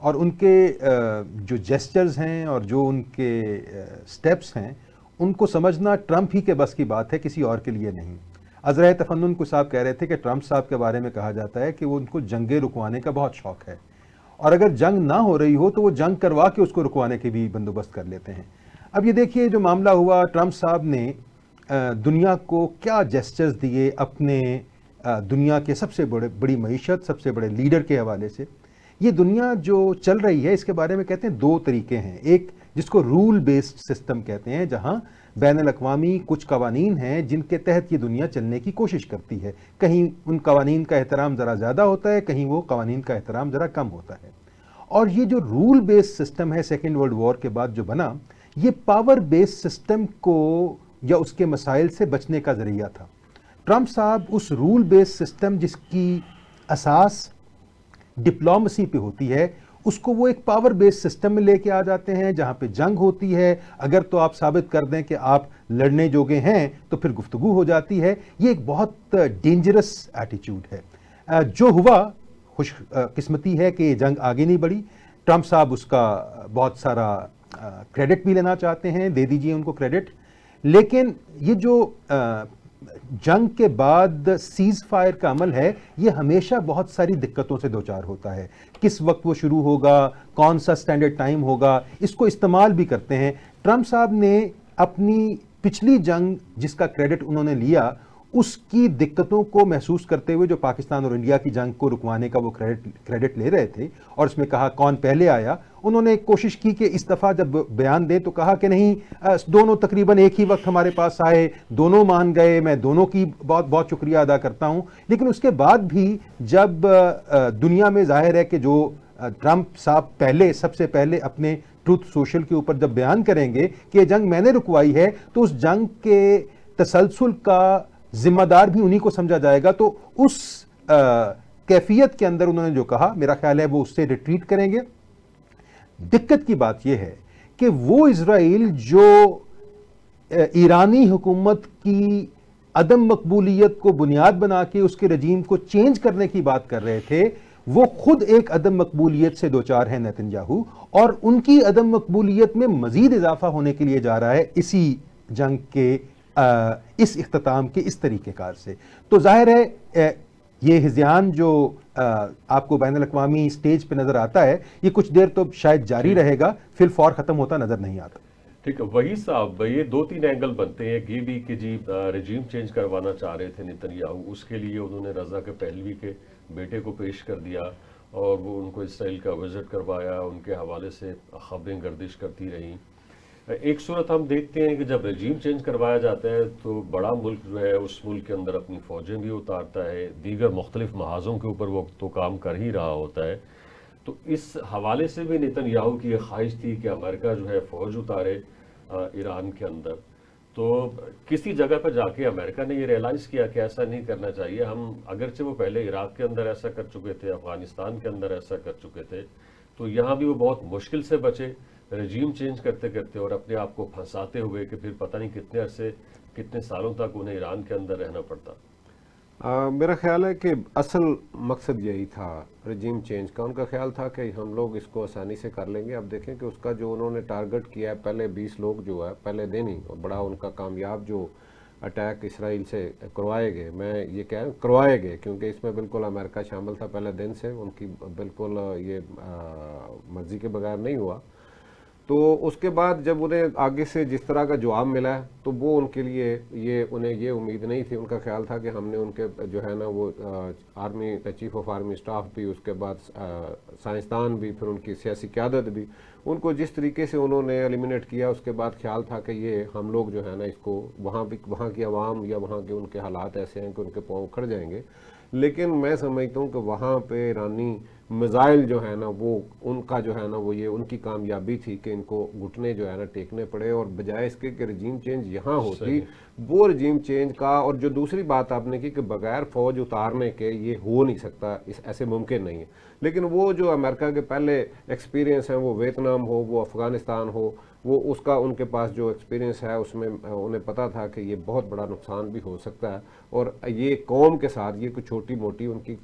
اور ان کے جو جیسچرز ہیں اور جو ان کے سٹیپس ہیں ان کو سمجھنا ٹرمپ ہی کے بس کی بات ہے، کسی اور کے لیے نہیں۔ عذرائے تفنن کو صاحب کہہ رہے تھے کہ ٹرمپ صاحب کے بارے میں کہا جاتا ہے کہ وہ ان کو جنگیں رکوانے کا بہت شوق ہے، اور اگر جنگ نہ ہو رہی ہو تو وہ جنگ کروا کے اس کو رکوانے کے بھی بندوبست کر لیتے ہیں۔ اب یہ دیکھیے جو معاملہ ہوا، ٹرمپ صاحب نے دنیا کو کیا جیسچرز دیے اپنے دنیا کے سب سے بڑی معیشت، سب سے بڑے لیڈر کے حوالے سے۔ یہ دنیا جو چل رہی ہے اس کے بارے میں کہتے ہیں دو طریقے ہیں، ایک جس کو رول بیسڈ سسٹم کہتے ہیں، جہاں بین الاقوامی کچھ قوانین ہیں جن کے تحت یہ دنیا چلنے کی کوشش کرتی ہے، کہیں ان قوانین کا احترام ذرا زیادہ ہوتا ہے، کہیں وہ قوانین کا احترام ذرا کم ہوتا ہے۔ اور یہ جو رول بیسڈ سسٹم ہے سیکنڈ ورلڈ وار کے بعد جو بنا، یہ پاور بیسڈ سسٹم کو یا اس کے مسائل سے بچنے کا ذریعہ تھا۔ ٹرمپ صاحب اس رول بیسڈ سسٹم جس کی اساس ڈپلومسی پہ ہوتی ہے، اس کو وہ ایک پاور بیس سسٹم میں لے کے آ جاتے ہیں جہاں پہ جنگ ہوتی ہے، اگر تو آپ ثابت کر دیں کہ آپ لڑنے جوگے ہیں تو پھر گفتگو ہو جاتی ہے۔ یہ ایک بہت ڈینجرس ایٹیچیوڈ ہے۔ جو ہوا خوش قسمتی ہے کہ یہ جنگ آگے نہیں بڑھی۔ ٹرمپ صاحب اس کا بہت سارا کریڈٹ بھی لینا چاہتے ہیں، دے دیجئے ان کو کریڈٹ، لیکن یہ جو جنگ کے بعد سیز فائر کا عمل ہے یہ ہمیشہ بہت ساری دقتوں سے دوچار ہوتا ہے۔ کس وقت وہ شروع ہوگا، کون سا سٹینڈرڈ ٹائم ہوگا، اس کو استعمال بھی کرتے ہیں۔ ٹرمپ صاحب نے اپنی پچھلی جنگ جس کا کریڈٹ انہوں نے لیا، اس کی دقتوں کو محسوس کرتے ہوئے جو پاکستان اور انڈیا کی جنگ کو رکوانے کا وہ کریڈٹ لے رہے تھے اور اس میں کہا کون پہلے آیا، انہوں نے کوشش کی کہ اس دفعہ جب بیان دیں تو کہا کہ نہیں، دونوں تقریباً ایک ہی وقت ہمارے پاس آئے، دونوں مان گئے، میں دونوں کی بہت بہت شکریہ ادا کرتا ہوں۔ لیکن اس کے بعد بھی جب دنیا میں ظاہر ہے کہ جو ٹرمپ صاحب سب سے پہلے اپنے ٹروتھ سوشل کے اوپر جب بیان کریں گے کہ یہ جنگ میں نے رکوائی ہے، تو اس جنگ کے تسلسل کا ذمہ دار بھی انہی کو سمجھا جائے گا۔ تو اس کیفیت کے اندر انہوں نے جو کہا، میرا خیال ہے وہ اس سے ریٹریٹ کریں گے۔ دقت کی بات یہ ہے کہ وہ اسرائیل جو ایرانی حکومت کی عدم مقبولیت کو بنیاد بنا کے اس کے رجیم کو چینج کرنے کی بات کر رہے تھے، وہ خود ایک عدم مقبولیت سے دوچار ہیں نیتن یاہو، اور ان کی عدم مقبولیت میں مزید اضافہ ہونے کے لیے جا رہا ہے اسی جنگ کے اس اختتام کے اس طریقہ کار سے۔ تو ظاہر ہے یہ ہذیان جو آپ کو بین الاقوامی سٹیج پہ نظر آتا ہے، یہ کچھ دیر تو شاید جاری رہے گا، فی الفور ختم ہوتا نظر نہیں آتا۔ ٹھیک ہے، وہی صاحب یہ 2-3 اینگل بنتے ہیں۔ یہ بھی کہ جی رجیم چینج کروانا چاہ رہے تھے نیتن یاہو، اس کے لیے انہوں نے رضا کے پہلوی کے بیٹے کو پیش کر دیا اور وہ ان کو اسرائیل کا وزٹ کروایا، ان کے حوالے سے خبریں گردش کرتی رہیں۔ ایک صورت ہم دیکھتے ہیں کہ جب رجیم چینج کروایا جاتا ہے تو بڑا ملک جو ہے اس ملک کے اندر اپنی فوجیں بھی اتارتا ہے، دیگر مختلف محاذوں کے اوپر وہ تو کام کر ہی رہا ہوتا ہے۔ تو اس حوالے سے بھی نیتن یاہو کی یہ خواہش تھی کہ امریکہ جو ہے فوج اتارے ایران کے اندر۔ تو کسی جگہ پہ جا کے امریکہ نے یہ ریئلائز کیا کہ ایسا نہیں کرنا چاہیے۔ ہم اگرچہ وہ پہلے عراق کے اندر ایسا کر چکے تھے، افغانستان کے اندر ایسا کر چکے تھے، تو یہاں بھی وہ بہت مشکل سے بچے رجیم چینج کرتے کرتے اور اپنے آپ کو پھنساتے ہوئے کہ پھر پتہ نہیں کتنے عرصے کتنے سالوں تک انہیں ایران کے اندر رہنا پڑتا۔ میرا خیال ہے کہ اصل مقصد یہی تھا رجیم چینج کا۔ ان کا خیال تھا کہ ہم لوگ اس کو آسانی سے کر لیں گے۔ اب دیکھیں کہ اس کا جو انہوں نے ٹارگٹ کیا ہے، پہلے 20 لوگ جو ہے پہلے دن ہی، اور بڑا ان کا کامیاب جو اٹیک اسرائیل سے کروائے گئے، میں یہ کہہ رہا ہوں کروائے گئے کیونکہ اس میں بالکل امریکہ شامل تھا پہلے دن سے، ان کی بالکل یہ مرضی کے بغیر نہیں ہوا۔ تو اس کے بعد جب انہیں آگے سے جس طرح کا جواب ملا ہے تو وہ ان کے لیے انہیں یہ امید نہیں تھی۔ ان کا خیال تھا کہ ہم نے ان کے جو ہے نا وہ army chief of army staff بھی، اس کے بعد سائنسدان بھی، پھر ان کی سیاسی قیادت بھی، ان کو جس طریقے سے انہوں نے ایلیمینیٹ کیا، اس کے بعد خیال تھا کہ یہ ہم لوگ جو ہے نا اس کو وہاں کی عوام یا وہاں کے ان کے حالات ایسے ہیں کہ ان کے پاؤں کھڑ جائیں گے۔ لیکن میں سمجھتا ہوں کہ وہاں پہ ایرانی میزائل جو ہے نا وہ ان کا جو ہے نا وہ یہ ان کی کامیابی تھی کہ ان کو گھٹنے جو ہے نا ٹیکنے پڑے، اور بجائے اس کے کہ رجیم چینج یہاں ہوتی، وہ رجیم چینج کا، اور جو دوسری بات آپ نے کی کہ بغیر فوج اتارنے کے یہ ہو نہیں سکتا، ایسے ممکن نہیں ہے۔ لیکن وہ جو امریکہ کے پہلے ایکسپیرینس ہیں، وہ ویتنام ہو، وہ افغانستان ہو، وہ اس کا ان کے پاس جو ایکسپیرینس ہے اس میں انہیں پتا تھا کہ یہ بہت بڑا نقصان بھی ہو سکتا ہے، اور یہ قوم کے ساتھ یہ کوئی چھوٹی موٹی ان کی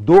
2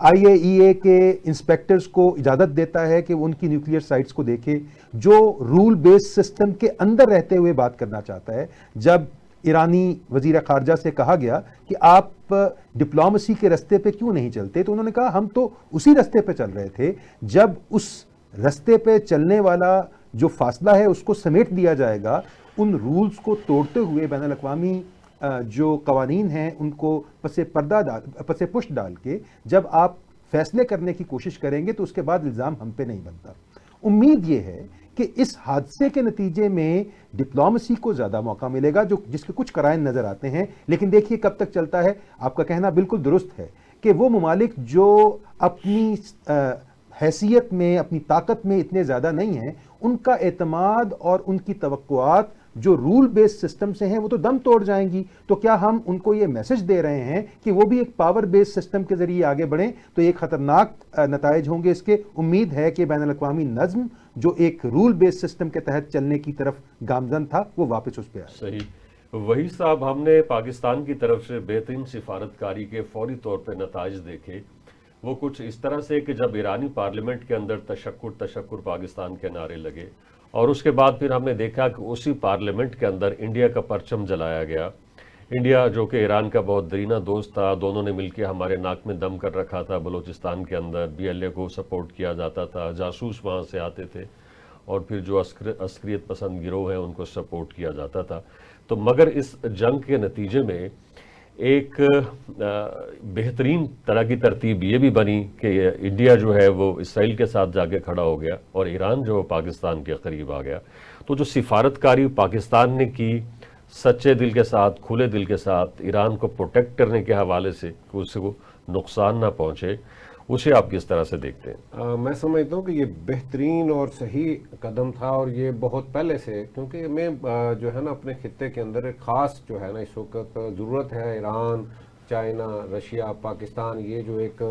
IAEA کے انسپیکٹرز کو اجازت دیتا ہے کہ وہ ان کی نیوکلیئر سائٹس کو دیکھے، جو رول بیس سسٹم کے اندر رہتے ہوئے بات کرنا چاہتا ہے. جب ایرانی وزیر خارجہ سے کہا گیا کہ آپ ڈپلومسی کے رستے پہ کیوں نہیں چلتے، تو انہوں نے کہا ہم تو اسی رستے پہ چل رہے تھے. جب اس رستے پہ چلنے والا جو فاصلہ ہے اس کو سمیٹ دیا جائے گا، ان رولز کو توڑتے ہوئے بین الاقوامی جو قوانین ہیں ان کو پس پشت ڈال کے جب آپ فیصلے کرنے کی کوشش کریں گے تو اس کے بعد الزام ہم پہ نہیں بنتا. امید یہ ہے کہ اس حادثے کے نتیجے میں ڈپلومسی کو زیادہ موقع ملے گا، جس کے کچھ قرائن نظر آتے ہیں. لیکن دیکھیے کب تک چلتا ہے. آپ کا کہنا بالکل درست ہے کہ وہ ممالک جو اپنی حیثیت میں، اپنی طاقت میں اتنے زیادہ نہیں ہیں، ان کا اعتماد اور ان کی توقعات جو رول بیس سسٹم سے ہیں وہ تو دم توڑ جائیں گی. تو کیا ہم ان کو یہ میسج دے رہے ہیں کہ وہ بھی ایک پاور بیس سسٹم کے ذریعے آگے بڑھیں؟ تو ایک خطرناک نتائج ہوں گے اس کے. امید ہے کہ بین الاقوامی نظم جو ایک رول بیس سسٹم کے تحت چلنے کی طرف گامزن تھا وہ واپس اس پہ آئے. صحیح. وہی صاحب، ہم نے پاکستان کی طرف سے بہترین سفارتکاری کے فوری طور پہ نتائج دیکھے. وہ کچھ اس طرح سے کہ جب ایرانی پارلیمنٹ کے اندر تشکر پاکستان کے نعرے لگے، اور اس کے بعد پھر ہم نے دیکھا کہ اسی پارلیمنٹ کے اندر انڈیا کا پرچم جلایا گیا. انڈیا جو کہ ایران کا بہت دیرینہ دوست تھا، دونوں نے مل کے ہمارے ناک میں دم کر رکھا تھا. بلوچستان کے اندر BLA کو سپورٹ کیا جاتا تھا، جاسوس وہاں سے آتے تھے، اور پھر جو عسکریت پسند گروہ ہیں ان کو سپورٹ کیا جاتا تھا. تو مگر اس جنگ کے نتیجے میں ایک بہترین طرح کی ترتیب یہ بھی بنی کہ انڈیا جو ہے وہ اسرائیل کے ساتھ جا کے کھڑا ہو گیا، اور ایران جو پاکستان کے قریب آ گیا. تو جو سفارتکاری پاکستان نے کی سچے دل کے ساتھ، کھلے دل کے ساتھ، ایران کو پروٹیکٹ کرنے کے حوالے سے کہ اس کو نقصان نہ پہنچے، اسے آپ کس طرح سے دیکھتے ہیں؟ میں سمجھتا ہوں کہ یہ بہترین اور صحیح قدم تھا، اور یہ بہت پہلے سے، کیونکہ میں جو ہے نا اپنے خطے کے اندر ایک خاص جو ہے نا اس وقت ضرورت ہے. ایران، چائنا، رشیا، پاکستان، یہ جو ایک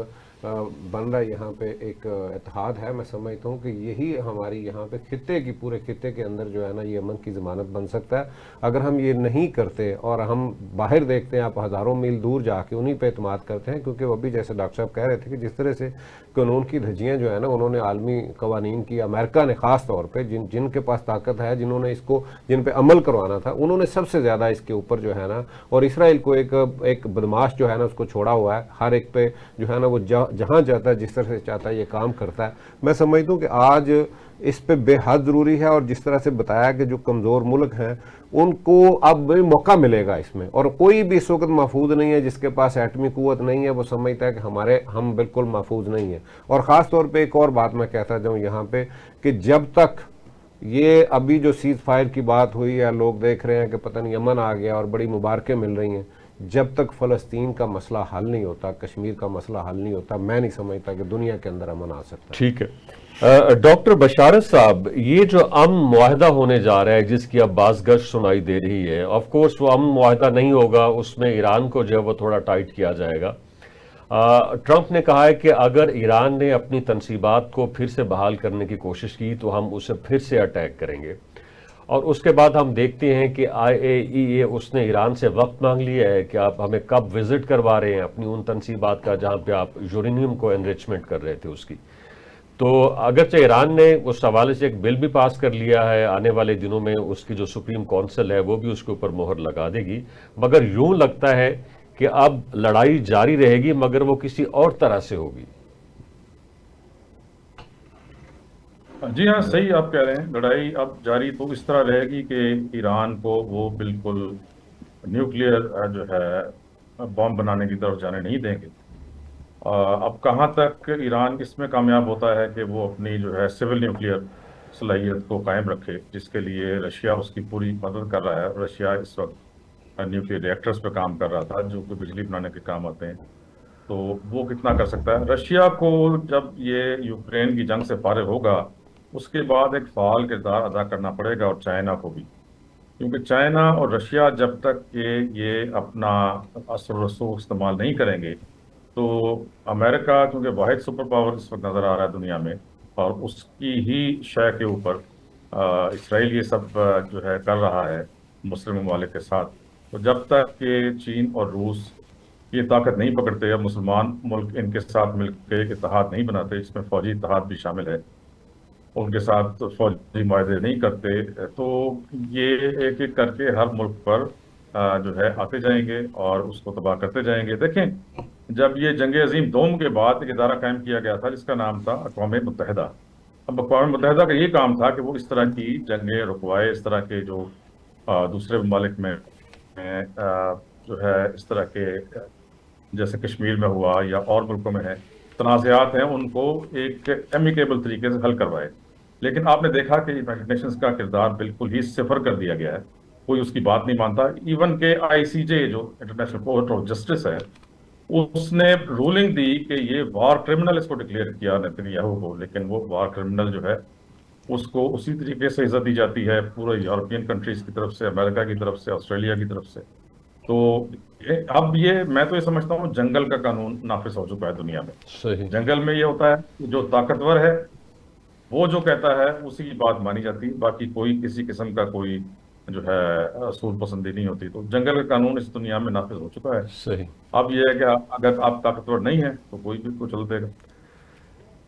بن رہا ہے یہاں پہ ایک اتحاد ہے، میں سمجھتا ہوں کہ یہی ہماری یہاں پہ خطے کی، پورے خطے کے اندر جو ہے نا یہ امن کی ضمانت بن سکتا ہے. اگر ہم یہ نہیں کرتے اور ہم باہر دیکھتے ہیں، آپ ہزاروں میل دور جا کے انہی پہ اعتماد کرتے ہیں، کیونکہ وہ بھی جیسے ڈاکٹر صاحب کہہ رہے تھے کہ جس طرح سے قانون کی دھجیاں جو ہے نا انہوں نے عالمی قوانین کی، امریکہ نے خاص طور پہ جن کے پاس طاقت ہے، جنہوں نے اس کو، جن پہ عمل کروانا تھا، انہوں نے سب سے زیادہ اس کے اوپر جو ہے نا، اور اسرائیل کو ایک بدماش جو ہے نا اس کو چھوڑا ہوا ہے. ہر ایک پہ جو ہے نا وہ جہاں چاہتا ہے، جس طرح سے چاہتا ہے یہ کام کرتا ہے. میں سمجھتا ہوں کہ آج اس پہ بے حد ضروری ہے، اور جس طرح سے بتایا کہ جو کمزور ملک ہیں ان کو اب موقع ملے گا اس میں. اور کوئی بھی اس وقت محفوظ نہیں ہے جس کے پاس ایٹمی قوت نہیں ہے، وہ سمجھتا ہے کہ ہم بالکل محفوظ نہیں ہیں. اور خاص طور پہ ایک اور بات میں کہتا جاؤں یہاں پہ کہ جب تک یہ ابھی جو سیز فائر کی بات ہوئی ہے، لوگ دیکھ رہے ہیں کہ پتہ نہیں امن آ گیا اور بڑی مبارکیں مل رہی ہیں، جب تک فلسطین کا مسئلہ حل نہیں ہوتا، کشمیر کا مسئلہ حل نہیں ہوتا، میں نہیں سمجھتا کہ دنیا کے اندر امن آ سکتا. ٹھیک ہے. ڈاکٹر بشارت صاحب، یہ جو امن معاہدہ ہونے جا رہا ہے جس کی اب باز گشت سنائی دے رہی ہے، آف کورس وہ امن معاہدہ نہیں ہوگا، اس میں ایران کو جو ہے وہ تھوڑا ٹائٹ کیا جائے گا. ٹرمپ نے کہا ہے کہ اگر ایران نے اپنی تنصیبات کو پھر سے بحال کرنے کی کوشش کی تو ہم اسے پھر سے اٹیک کریں گے. اور اس کے بعد ہم دیکھتے ہیں کہ IAEA اس نے ایران سے وقت مانگ لیا ہے کہ آپ ہمیں کب وزٹ کروا رہے ہیں اپنی ان تنصیبات کا جہاں پہ آپ یورینیم کو انریچمنٹ کر رہے تھے اس کی. تو اگرچہ ایران نے اس حوالے سے ایک بل بھی پاس کر لیا ہے، آنے والے دنوں میں اس کی جو سپریم کونسل ہے وہ بھی اس کے اوپر مہر لگا دے گی، مگر یوں لگتا ہے کہ اب لڑائی جاری رہے گی، مگر وہ کسی اور طرح سے ہوگی. جی ہاں، صحیح آپ کہہ رہے ہیں. لڑائی اب جاری تو اس طرح رہے گی کہ ایران کو وہ بالکل نیوکلیئر جو ہے بم بنانے کی طرف جانے نہیں دیں گے. اب کہاں تک ایران اس میں کامیاب ہوتا ہے کہ وہ اپنی جو ہے سول نیوکلیئر صلاحیت کو قائم رکھے، جس کے لیے رشیا اس کی پوری مدد کر رہا ہے. رشیا اس وقت نیوکلیئر ریئیکٹرز پہ کام کر رہا تھا جو کہ بجلی بنانے کے کام آتے ہیں. تو وہ کتنا کر سکتا ہے؟ رشیا کو جب یہ یوکرین کی جنگ سے فارغ ہوگا اس کے بعد ایک فعال کردار ادا کرنا پڑے گا، اور چائنا کو بھی، کیونکہ چائنا اور رشیا جب تک کہ یہ اپنا اثر و رسوخ استعمال نہیں کریں گے تو امریکہ کیونکہ واحد سپر پاور اس وقت نظر آ رہا ہے دنیا میں، اور اس کی ہی شے کے اوپر اسرائیل یہ سب جو ہے کر رہا ہے مسلم ممالک کے ساتھ. تو جب تک کہ چین اور روس یہ طاقت نہیں پکڑتے، اب مسلمان ملک ان کے ساتھ مل کے ایک اتحاد نہیں بناتے، اس میں فوجی اتحاد بھی شامل ہے، ان کے ساتھ فوجی معاہدے نہیں کرتے، تو یہ ایک ایک کر کے ہر ملک پر جو ہے آتے جائیں گے اور اس کو تباہ کرتے جائیں گے۔ دیکھیں، جب یہ جنگ عظیم دوم کے بعد ایک ادارہ قائم کیا گیا تھا جس کا نام تھا اقوام متحدہ۔ اب اقوام متحدہ کا یہ کام تھا کہ وہ اس طرح کی جنگیں رکوائے، اس طرح کے جو دوسرے ممالک میں جو ہے اس طرح کے جیسے کشمیر میں ہوا یا اور ملکوں میں ہے تنازعات ہیں، ان کو ایک ایمیکیبل طریقے سے حل کروائے۔ لیکن آپ نے دیکھا کہ یونائیٹڈ نیشنز کا کردار بالکل ہی صفر کر دیا گیا ہے، کوئی اس کی بات نہیں مانتا۔ ایون کہ ICJ جو انٹرنیشنل کورٹ آف جسٹس ہے، اس نے رولنگ دی کہ یہ وار کرمنل اس کو ڈکلیئر کیا نتن یاہو کو، لیکن وہ وار کرمنل جو ہے اس کو اسی طریقے سے عزت دی جاتی ہے پورے یورپین کنٹریز کی طرف سے، امریکہ کی طرف سے، آسٹریلیا کی طرف سے۔ تو اب یہ میں تو یہ سمجھتا ہوں جنگل کا قانون نافذ ہو چکا ہے دنیا میں۔ صحیح، جنگل میں یہ ہوتا ہے کہ جو طاقتور ہے وہ جو کہتا ہے اسی کی بات مانی جاتی، باقی کوئی کسی قسم کا کوئی جو ہے اصول پسندی نہیں ہوتی۔ تو جنگل کا قانون اس دنیا میں نافذ ہو چکا ہے۔ صحیح۔ اب یہ ہے کہ اگر آپ طاقتور نہیں ہیں تو کوئی بھی کو چل دے گا۔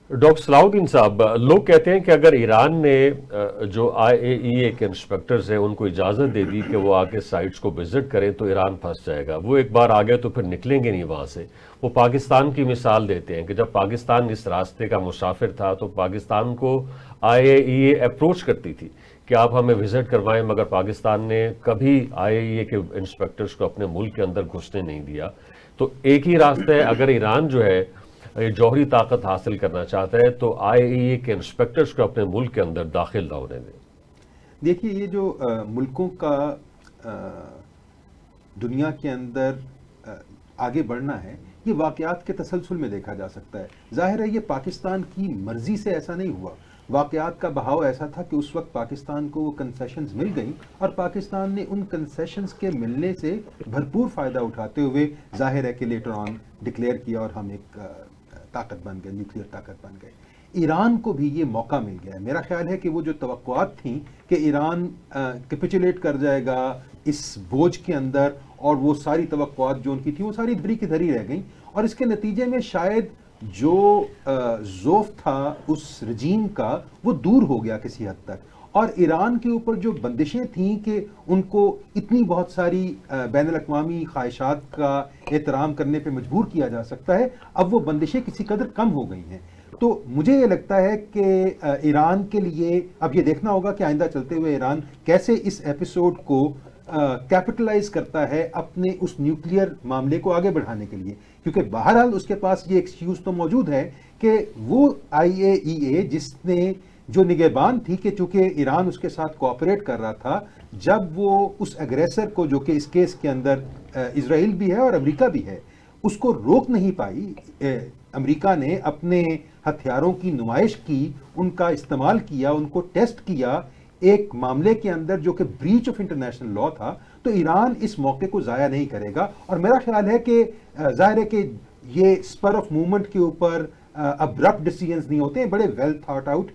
ڈاکٹر صلاح الدین صاحب، لوگ کہتے ہیں کہ اگر ایران نے جو IAEA کے انسپیکٹرز ہیں ان کو اجازت دے دی کہ وہ آ کے سائٹس کو وزٹ کریں تو ایران پھنس جائے گا، وہ ایک بار آ گئے تو پھر نکلیں گے نہیں وہاں سے۔ وہ پاکستان کی مثال دیتے ہیں کہ جب پاکستان اس راستے کا مسافر تھا تو پاکستان کو IAEA اپروچ کرتی تھی کہ آپ ہمیں وزٹ کروائیں، مگر پاکستان نے کبھی IAEA کے انسپیکٹرز کو اپنے ملک کے اندر گھسنے نہیں دیا۔ تو ایک ہی راستہ ہے، اگر ایران جو ہے جوہری طاقت حاصل کرنا چاہتا ہے تو IAEA کے انسپیکٹرز کو اپنے ملک کے اندر داخل نہ ہونے دیں۔ دیکھیے، یہ جو ملکوں کا دنیا کے اندر آگے بڑھنا ہے، یہ واقعات کے تسلسل میں دیکھا جا سکتا ہے۔ ظاہر ہے یہ پاکستان کی مرضی سے ایسا نہیں ہوا، واقعات کا بہاؤ ایسا تھا کہ اس وقت پاکستان کو وہ کنسیشنز مل گئیں اور پاکستان نے ان کنسیشنز کے ملنے سے بھرپور فائدہ اٹھاتے ہوئے ظاہر ہے کہ لیٹر آن ڈکلیئر کیا اور ہم ایک طاقت بن گئے، نیوکلیئر طاقت بن گئے۔ ایران کو بھی یہ موقع مل گیا ہے۔ میرا خیال ہے کہ وہ جو توقعات تھیں کہ ایران کیپیچولیٹ کر جائے گا اس بوجھ کے اندر، اور وہ ساری توقعات جو ان کی تھیں وہ ساری دھری کی دھری رہ گئیں، اور اس کے نتیجے میں شاید جو ذوف تھا اس رجیم کا وہ دور ہو گیا کسی حد تک، اور ایران کے اوپر جو بندشیں تھیں کہ ان کو اتنی بہت ساری بین الاقوامی خواہشات کا احترام کرنے پہ مجبور کیا جا سکتا ہے، اب وہ بندشیں کسی قدر کم ہو گئی ہیں۔ تو مجھے یہ لگتا ہے کہ ایران کے لیے اب یہ دیکھنا ہوگا کہ آئندہ چلتے ہوئے ایران کیسے اس ایپیسوڈ کو کیپٹلائز کرتا ہے اپنے اس نیوکلیئر معاملے کو آگے بڑھانے کے لیے، کیونکہ بہرحال اس کے پاس یہ ایکسکیوز تو موجود ہے کہ وہ IAEA جس نے جو نگہبان تھی کہ چونکہ ایران اس کے ساتھ کوآپریٹ کر رہا تھا، جب وہ اس ایگریسر کو جو کہ اس کیس کے اندر اسرائیل بھی ہے اور امریکہ بھی ہے، اس کو روک نہیں پائی۔ امریکہ نے اپنے ہتھیاروں کی نمائش کی، ان کا استعمال کیا، ان کو ٹیسٹ کیا ایک معاملے کے اندر جو کہ بریچ آف انٹرنیشنل لا تھا۔ تو ایران اس موقع کو ضائع نہیں کرے گا، اور میرا خیال ہے کہ ظاہر ہے کہ یہ اسپر آف موومنٹ کے اوپر ابرپٹ ڈیسیژنز نہیں ہوتے ہیں، بڑے well thought out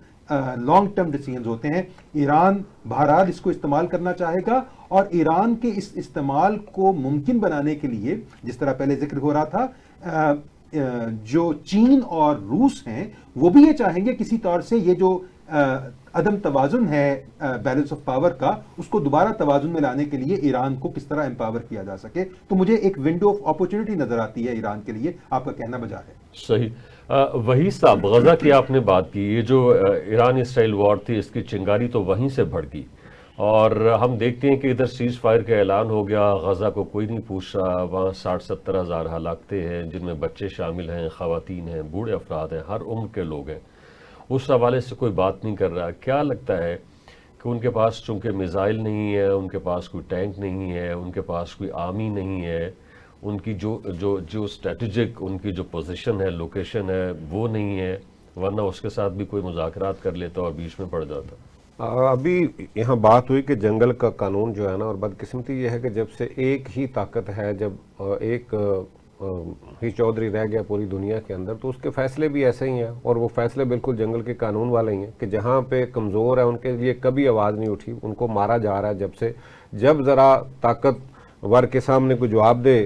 long term decisions ہوتے ہیں۔ ایران بہرحال اس کو استعمال کرنا چاہے گا، اور ایران کے اس استعمال کو ممکن بنانے کے لیے جس طرح پہلے ذکر ہو رہا تھا، جو چین اور روس ہیں وہ بھی یہ چاہیں گے کسی طور سے یہ جو عدم توازن ہے بیلنس آف پاور کا، اس کو دوبارہ توازن میں لانے کے لیے ایران کو کس طرح امپاور کیا جا سکے۔ تو مجھے ایک ونڈو آف اپورچونٹی نظر آتی ہے ایران کے لیے، آپ کا کہنا بجا ہے۔ صحیح۔ وہی صاحب، غزہ کی آپ نے بات کی، یہ جو ایران اسرائیل وار تھی اس کی چنگاری تو وہیں سے بھڑکی، اور ہم دیکھتے ہیں کہ ادھر سیز فائر کا اعلان ہو گیا، غزہ کو کوئی نہیں پوچھ رہا، وہاں 60-70 ہزار ہلاکتیں ہیں جن میں بچے شامل ہیں، خواتین ہیں، بوڑھے افراد ہیں، ہر عمر کے لوگ ہیں، اس حوالے سے کوئی بات نہیں کر رہا۔ کیا لگتا ہے کہ ان کے پاس چونکہ میزائل نہیں ہے، ان کے پاس کوئی ٹینک نہیں ہے، ان کے پاس کوئی آرمی نہیں ہے، ان کی جو اسٹریٹجک ان کی جو پوزیشن ہے، لوکیشن ہے، وہ نہیں ہے، ورنہ اس کے ساتھ بھی کوئی مذاکرات کر لیتا اور بیچ میں پڑ جاتا۔ ابھی یہاں بات ہوئی کہ جنگل کا قانون جو ہے نا، اور بدقسمتی یہ ہے کہ جب سے ایک ہی طاقت ہے، جب ایک ہی چودھری رہ گیا پوری دنیا کے اندر، تو اس کے فیصلے بھی ایسے ہی ہیں، اور وہ فیصلے بالکل جنگل کے قانون والے ہی ہیں کہ جہاں پہ کمزور ہے ان کے لیے کبھی آواز نہیں اٹھی، ان کو مارا جا رہا ہے۔ جب ذرا طاقتور کے سامنے کوئی جواب دے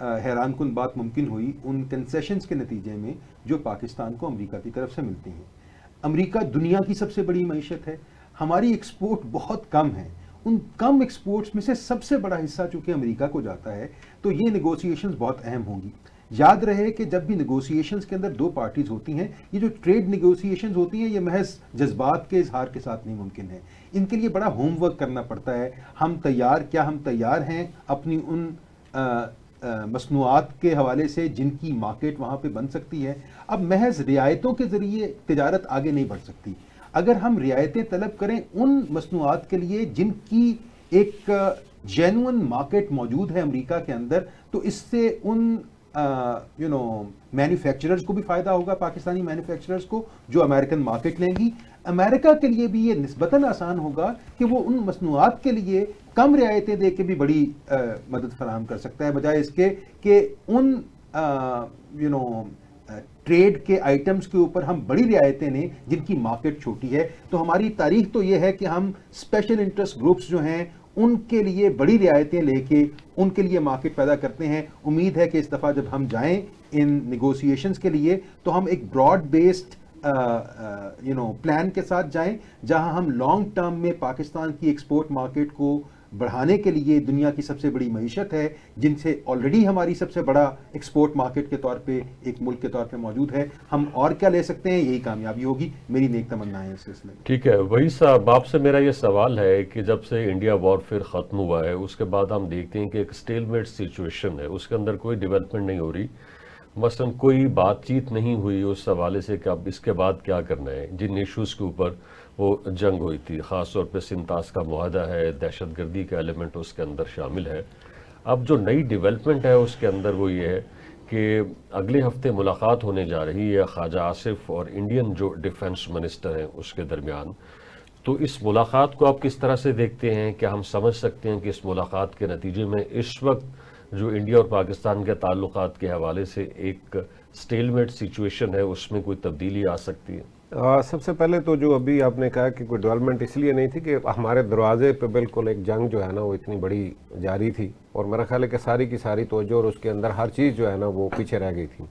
حیران کن بات ممکن ہوئی ان کنسیشنز کے نتیجے میں جو پاکستان کو امریکہ کی طرف سے ملتی ہیں. امریکہ دنیا کی سب سے بڑی معیشت ہے, ہماری ایکسپورٹ بہت کم ہے, ان کم ایکسپورٹس میں سے سب سے بڑا حصہ چونکہ امریکہ کو جاتا ہے, تو یہ نیگوسیشنز بہت اہم ہوں گی. یاد رہے کہ جب بھی نیگوسیشنز کے اندر دو پارٹیز ہوتی ہیں, یہ جو ٹریڈ نیگوسیشنز ہوتی ہیں یہ محض جذبات کے اظہار کے ساتھ نہیں ممکن ہے, ان کے لیے بڑا ہوم ورک کرنا پڑتا ہے. ہم تیار ہیں اپنی ان مصنوعات کے حوالے سے جن کی مارکیٹ وہاں پہ بن سکتی ہے. اب محض رعایتوں کے ذریعے تجارت آگے نہیں بڑھ سکتی. اگر ہم رعایتیں طلب کریں ان مصنوعات کے لیے جن کی ایک جینون مارکیٹ موجود ہے امریکہ کے اندر, تو اس سے ان مینوفیکچررز کو بھی فائدہ ہوگا, پاکستانی مینوفیکچررز کو جو امریکن مارکیٹ لیں گی. امریکہ کے لیے بھی یہ نسبتاً آسان ہوگا کہ وہ ان مصنوعات کے لیے کم رعایتیں دے کے بھی بڑی مدد فراہم کر سکتا ہے, بجائے اس کے کہ ان ٹریڈ کے آئٹمز کے اوپر ہم بڑی رعایتیں لیں جن کی مارکیٹ چھوٹی ہے. تو ہماری تاریخ تو یہ ہے کہ ہم اسپیشل انٹرسٹ گروپس جو ہیں ان کے لیے بڑی رعایتیں لے کے ان کے لیے مارکیٹ پیدا کرتے ہیں. امید ہے کہ اس دفعہ جب ہم جائیں ان نیگوسیشنز کے لیے تو ہم ایک براڈ بیسڈ پلان کے ساتھ جائیں, جہاں ہم لانگ ٹرم میں پاکستان کی ایکسپورٹ مارکیٹ کو بڑھانے کے لیے دنیا کی سب سے بڑی معیشت ہے, جن سے آلریڈی ہماری سب سے بڑا ایکسپورٹ مارکیٹ کے طور پہ ایک ملک کے طور پہ موجود ہے, ہم اور کیا لے سکتے ہیں, یہی کامیابی ہوگی. میری نیک تمنا ہے اس سلسلے میں. ٹھیک ہے, وہی صاحب آپ سے میرا یہ سوال ہے کہ جب سے انڈیا وارفیئر ختم ہوا ہے اس کے بعد ہم دیکھتے ہیں کہ ایک اسٹیل میٹ سچویشن ہے, اس کے اندر کوئی ڈیولپمنٹ نہیں ہو رہی, مثلا کوئی بات چیت نہیں ہوئی اس حوالے سے کہ اب اس کے بعد کیا کرنا ہے. جن ایشوز کے اوپر وہ جنگ ہوئی تھی, خاص طور پہ سنتاس کا معاہدہ ہے, دہشت گردی کا ایلیمنٹ اس کے اندر شامل ہے. اب جو نئی ڈیولپمنٹ ہے اس کے اندر وہ یہ ہے کہ اگلے ہفتے ملاقات ہونے جا رہی ہے خواجہ آصف اور انڈین جو ڈیفنس منسٹر ہیں اس کے درمیان. تو اس ملاقات کو آپ کس طرح سے دیکھتے ہیں؟ کہ ہم سمجھ سکتے ہیں کہ اس ملاقات کے نتیجے میں اس وقت جو انڈیا اور پاکستان کے تعلقات کے حوالے سے ایک سٹیل میٹ سچویشن ہے اس میں کوئی تبدیلی آ سکتی ہے؟ سب سے پہلے تو جو ابھی آپ نے کہا کہ کوئی ڈیولپمنٹ اس لیے نہیں تھی کہ ہمارے دروازے پہ بالکل ایک جنگ جو ہے نا وہ اتنی بڑی جاری تھی, اور میرا خیال ہے کہ ساری کی ساری توجہ اور اس کے اندر ہر چیز جو ہے نا وہ پیچھے رہ گئی تھی.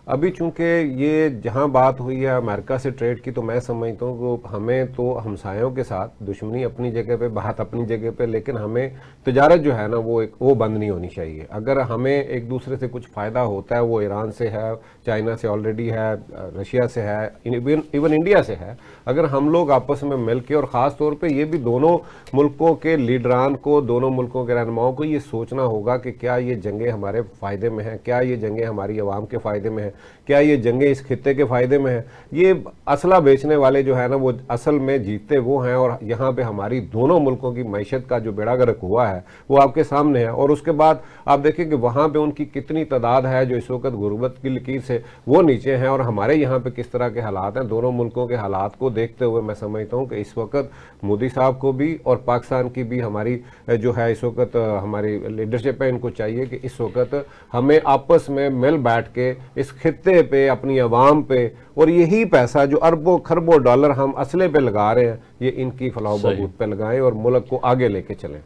ابھی چونکہ یہ جہاں بات ہوئی ہے امریکہ سے ٹریڈ کی, تو میں سمجھتا ہوں کہ ہمیں تو ہمسایوں کے ساتھ دشمنی اپنی جگہ پہ, بات اپنی جگہ پہ, لیکن ہمیں تجارت جو ہے نا وہ بند نہیں ہونی چاہیے. اگر ہمیں ایک دوسرے سے کچھ فائدہ ہوتا ہے, وہ ایران سے ہے, چائنا سے آلریڈی ہے, رشیا سے ہے, ایون انڈیا سے ہے, اگر ہم لوگ آپس میں مل کے, اور خاص طور پہ یہ بھی دونوں ملکوں کے لیڈران کو, دونوں ملکوں کے رہنماؤں کو یہ سوچنا ہوگا کہ کیا یہ جنگیں ہمارے فائدے میں ہیں, کیا یہ جنگیں ہماری عوام کے فائدے میں ہیں, کیا یہ جنگیں اس خطے کے فائدے میں ہیں. یہ اسلحہ بیچنے والے جو ہے نا وہ اصل میں جیتتے وہ ہیں, اور یہاں پہ ہماری دونوں ملکوں کی معیشت کا جو بیڑا گرک ہوا ہے وہ آپ کے سامنے ہے. اور اس کے بعد آپ دیکھیں کہ وہاں پہ ان کی کتنی تعداد ہے جو اس وقت غربت کی لکیر سے وہ نیچے ہیں, اور ہمارے یہاں پہ کس طرح کے حالات ہیں. دونوں ملکوں کے حالات کو دیکھتے ہوئے میں سمجھتا ہوں کہ اس وقت مودی صاحب کو بھی اور پاکستان کی بھی ہماری جو ہے اس وقت ہماری لیڈرشپ ہے, ان کو چاہیے کہ اس وقت ہمیں آپس میں مل بیٹھ کے اس خطے پہ, اپنی عوام پہ, اور یہی پیسہ جو اربوں خربوں ڈالر ہم اسلحے پہ لگا رہے ہیں یہ ان کی فلاح و بہبود پہ لگائیں اور ملک کو آگے لے کے چلیں.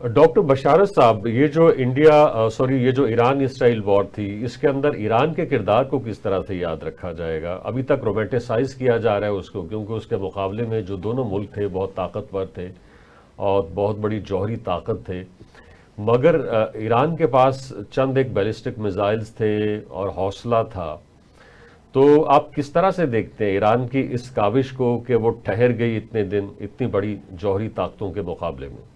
ڈاکٹر بشارت صاحب, یہ جو ایران اسرائیل وار تھی, اس کے اندر ایران کے کردار کو کس طرح سے یاد رکھا جائے گا؟ ابھی تک رومانٹیسائز کیا جا رہا ہے اس کو, کیونکہ اس کے مقابلے میں جو دونوں ملک تھے بہت طاقتور تھے اور بہت بڑی جوہری طاقت تھے, مگر ایران کے پاس چند ایک بیلسٹک میزائلز تھے اور حوصلہ تھا. تو آپ کس طرح سے دیکھتے ہیں ایران کی اس کاوش کو کہ وہ ٹھہر گئی اتنے دن اتنی بڑی جوہری طاقتوں کے مقابلے میں؟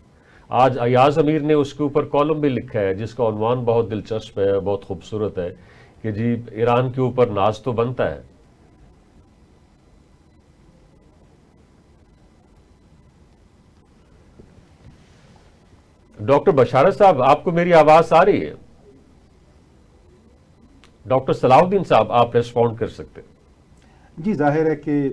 آج ایاز امیر نے اس کے اوپر کالم بھی لکھا ہے جس کا عنوان بہت دلچسپ ہے, بہت خوبصورت ہے, کہ جی ایران کے اوپر ناز تو بنتا ہے. ڈاکٹر بشارت صاحب, آپ کو میری آواز آ رہی ہے؟ ڈاکٹر صلاح الدین صاحب, آپ ریسپونڈ کر سکتے. جی, ظاہر ہے کہ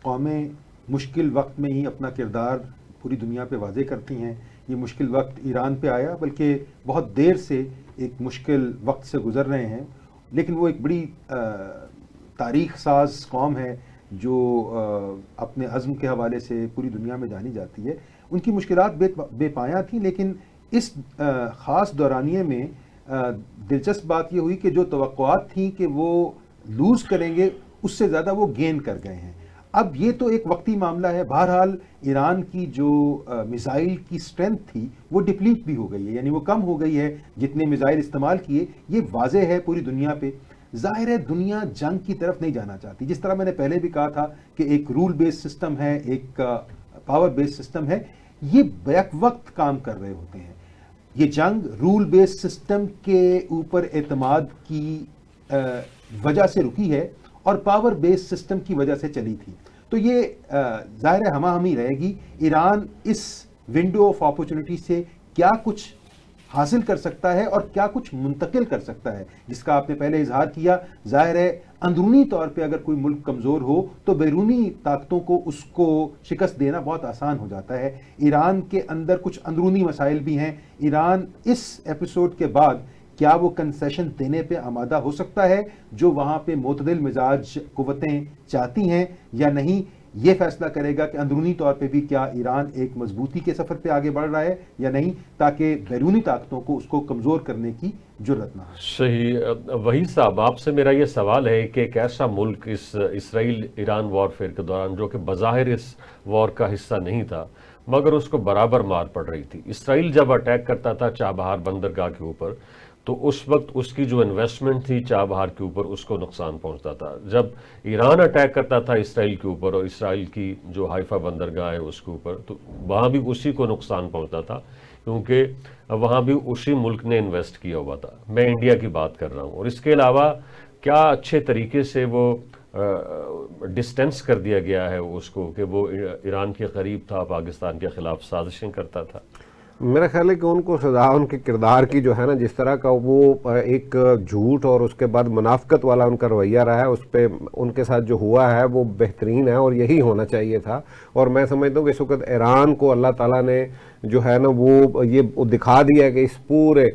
قومیں مشکل وقت میں ہی اپنا کردار پوری دنیا پہ واضح کرتی ہیں. یہ مشکل وقت ایران پہ آیا, بلکہ بہت دیر سے ایک مشکل وقت سے گزر رہے ہیں, لیکن وہ ایک بڑی تاریخ ساز قوم ہے جو اپنے عزم کے حوالے سے پوری دنیا میں جانی جاتی ہے. ان کی مشکلات بے پایہ تھیں, لیکن اس خاص دورانیے میں دلچسپ بات یہ ہوئی کہ جو توقعات تھیں کہ وہ لوز کریں گے اس سے زیادہ وہ گین کر گئے ہیں. اب یہ تو ایک وقتی معاملہ ہے. بہرحال ایران کی جو میزائل کی سٹرینتھ تھی وہ ڈپلیٹ بھی ہو گئی ہے, یعنی وہ کم ہو گئی ہے. جتنے میزائل استعمال کیے یہ واضح ہے پوری دنیا پہ. ظاہر ہے دنیا جنگ کی طرف نہیں جانا چاہتی. جس طرح میں نے پہلے بھی کہا تھا کہ ایک رول بیس سسٹم ہے, ایک پاور بیس سسٹم ہے, یہ بیک وقت کام کر رہے ہوتے ہیں. یہ جنگ رول بیس سسٹم کے اوپر اعتماد کی وجہ سے رکی ہے اور پاور بیس سسٹم کی وجہ سے چلی تھی. تو یہ ظاہر ہے ہمہ ہمی رہے گی. ایران اس ونڈو آف اپرچونٹی سے کیا کچھ حاصل کر سکتا ہے اور کیا کچھ منتقل کر سکتا ہے, جس کا آپ نے پہلے اظہار کیا. ظاہر ہے اندرونی طور پہ اگر کوئی ملک کمزور ہو تو بیرونی طاقتوں کو اس کو شکست دینا بہت آسان ہو جاتا ہے. ایران کے اندر کچھ اندرونی مسائل بھی ہیں. ایران اس ایپیسوڈ کے بعد کیا وہ کنسیشن دینے پہ آمادہ ہو سکتا ہے جو وہاں پہ معتدل مزاج قوتیں چاہتی ہیں یا نہیں, یہ فیصلہ کرے گا کہ اندرونی طور پہ بھی کیا ایران ایک مضبوطی کے سفر پہ آگے بڑھ رہا ہے یا نہیں, تاکہ بیرونی طاقتوں کو اس کو کمزور کرنے کی جرت نہ ہو. صحیح. وحید صاحب, آپ سے میرا یہ سوال ہے کہ ایک ایسا ملک اس اسرائیل ایران وارفیئر کے دوران جو کہ بظاہر اس وار کا حصہ نہیں تھا مگر اس کو برابر مار پڑ رہی تھی. اسرائیل جب اٹیک کرتا تھا چابہار بندرگاہ کے اوپر تو اس وقت اس کی جو انویسٹمنٹ تھی چابہار کے اوپر اس کو نقصان پہنچتا تھا. جب ایران اٹیک کرتا تھا اسرائیل کے اوپر اور اسرائیل کی جو حائفہ بندرگاہ ہے اس کے اوپر, تو وہاں بھی اسی کو نقصان پہنچتا تھا کیونکہ وہاں بھی اسی ملک نے انویسٹ کیا ہوا تھا. میں انڈیا کی بات کر رہا ہوں. اور اس کے علاوہ کیا اچھے طریقے سے وہ ڈسٹینس کر دیا گیا ہے اس کو کہ وہ ایران کے قریب تھا, پاکستان کے خلاف سازشیں کرتا تھا. میرا خیال ہے کہ ان کو سزا ان کے کردار کی جو ہے نا, جس طرح کا وہ ایک جھوٹ اور اس کے بعد منافقت والا ان کا رویہ رہا ہے, اس پہ ان کے ساتھ جو ہوا ہے وہ بہترین ہے اور یہی ہونا چاہیے تھا. اور میں سمجھتا ہوں کہ اس وقت ایران کو اللہ تعالیٰ نے جو ہے نا وہ یہ دکھا دیا ہے کہ اس پورے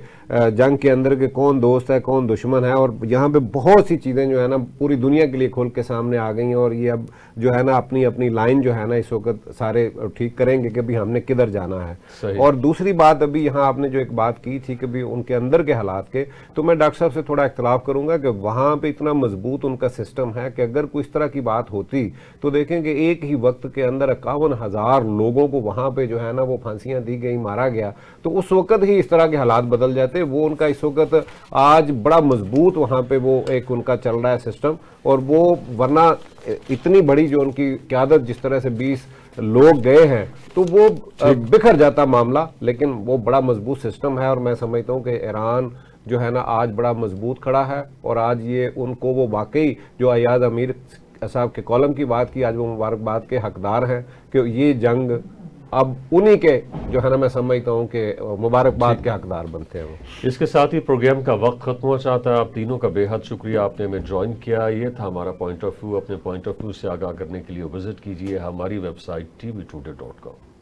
جنگ کے اندر کہ کون دوست ہے کون دشمن ہے, اور یہاں پہ بہت سی چیزیں جو ہے نا پوری دنیا کے لیے کھول کے سامنے آ گئی ہیں. اور یہ اب جو ہے نا اپنی اپنی لائن جو ہے نا اس وقت سارے ٹھیک کریں گے کہ بھی ہم نے کدھر جانا ہے. اور دوسری بات ابھی یہاں آپ نے جو ایک بات کی تھی کہ بھی ان کے اندر کے حالات کے, تو میں ڈاکٹر صاحب سے تھوڑا اختلاف کروں گا کہ وہاں پہ اتنا مضبوط ان کا سسٹم ہے کہ اگر کوئی اس طرح کی بات ہوتی تو دیکھیں کہ ایک ہی وقت کے اندر 51,000 لوگوں کو وہاں پہ جو ہے نا وہ پھانسیاں دی گئی, مارا گیا, تو اس وقت ہی اس طرح کے حالات بدل جاتے. وہ ان کا اس وقت آج بڑا مضبوط وہاں پہ وہ ایک ان کا چل رہا ہے سسٹم, اور وہ ورنہ اتنی بڑی جو ان کی قیادت جس طرح سے 20 لوگ گئے ہیں تو وہ بکھر جاتا معاملہ, لیکن وہ بڑا مضبوط سسٹم ہے. اور میں سمجھتا ہوں کہ ایران جو ہے نا آج بڑا مضبوط کھڑا ہے, اور آج یہ ان کو وہ واقعی جو ایاز امیر صاحب کے کالم کی بات کی, آج وہ مبارکباد کے حقدار ہیں کہ یہ جنگ اب انہی کے جو ہے نا میں سمجھتا ہوں کہ مبارکباد کے حقدار بنتے ہیں. اس کے ساتھ ہی پروگرام کا وقت ختم ہو چاہتا ہے. آپ تینوں کا بے حد شکریہ, آپ نے ہمیں جوائن کیا. یہ تھا ہمارا پوائنٹ آف ویو. اپنے پوائنٹ آف ویو سے آگاہ کرنے کے لیے وزٹ کیجیے ہماری ویب سائٹ tvtoday.com.